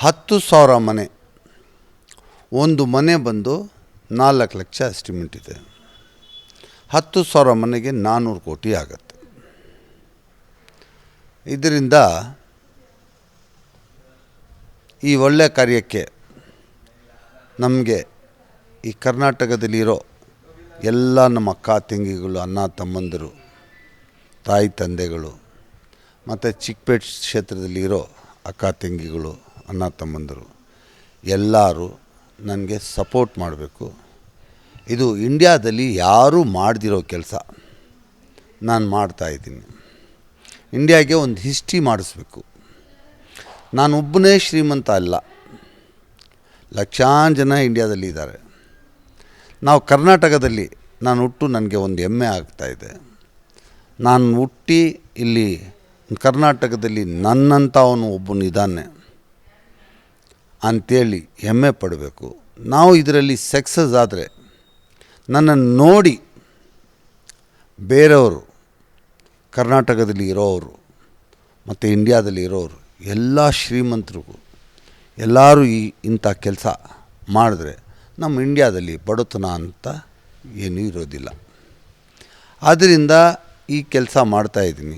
10,000 ಮನೆ, ಒಂದು ಮನೆ ಬಂದು 4 ಲಕ್ಷ ಎಸ್ಟಿಮೇಟ್ ಇದೆ. 10,000 ಮನೆಗೆ 400 ಕೋಟಿ ಆಗುತ್ತೆ. ಇದರಿಂದ ಈ ಒಳ್ಳೆಯ ಕಾರ್ಯಕ್ಕೆ ನಮಗೆ ಈ ಕರ್ನಾಟಕದಲ್ಲಿರೋ ಎಲ್ಲ ನಮ್ಮ ಅಕ್ಕ ತಂಗಿಗಳು, ಅಣ್ಣ ತಮ್ಮಂದಿರು, ತಾಯಿ ತಂದೆಗಳು ಮತ್ತು ಚಿಕ್ಕಪೇಟೆ ಕ್ಷೇತ್ರದಲ್ಲಿರೋ ಅಕ್ಕ ತಂಗಿಗಳು, ಅಣ್ಣ ತಮ್ಮಂದಿರು ಎಲ್ಲರೂ ನನಗೆ ಸಪೋರ್ಟ್ ಮಾಡಬೇಕು. ಇದು ಇಂಡಿಯಾದಲ್ಲಿ ಯಾರೂ ಮಾಡದಿರೋ ಕೆಲಸ ನಾನು ಮಾಡ್ತಾಯಿದ್ದೀನಿ. ಇಂಡಿಯಾಗೆ ಒಂದು ಹಿಸ್ಟ್ರಿ ಮಾಡಿಸ್ಬೇಕು. ನಾನೊಬ್ಬನೇ ಶ್ರೀಮಂತ ಅಲ್ಲ, ಲಕ್ಷಾಂತರ ಜನ ಇಂಡಿಯಾದಲ್ಲಿ ಇದ್ದಾರೆ. ನಾವು ಕರ್ನಾಟಕದಲ್ಲಿ ನಾನು ಹುಟ್ಟು ನನಗೆ ಒಂದು ಹೆಮ್ಮೆ ಆಗ್ತಾಯಿದೆ. ನಾನು ಹುಟ್ಟಿ ಇಲ್ಲಿ ಕರ್ನಾಟಕದಲ್ಲಿ ನನ್ನಂಥವನು ಒಬ್ಬನಿದ್ದಾನೆ ಅಂಥೇಳಿ ಹೆಮ್ಮೆ ಪಡಬೇಕು. ನಾವು ಇದರಲ್ಲಿ ಸಕ್ಸಸ್ ಆದರೆ ನನ್ನನ್ನು ನೋಡಿ ಬೇರೆಯವರು, ಕರ್ನಾಟಕದಲ್ಲಿ ಇರೋರು ಮತ್ತು ಇಂಡಿಯಾದಲ್ಲಿ ಇರೋರು ಎಲ್ಲ ಶ್ರೀಮಂತರಿಗೂ ಎಲ್ಲರೂ ಇಂಥ ಕೆಲಸ ಮಾಡಿದ್ರೆ ನಮ್ಮ ಇಂಡಿಯಾದಲ್ಲಿ ಬಡತನ ಅಂತ ಏನೂ ಇರೋದಿಲ್ಲ. ಆದ್ದರಿಂದ ಈ ಕೆಲಸ ಮಾಡ್ತಾಯಿದ್ದೀನಿ.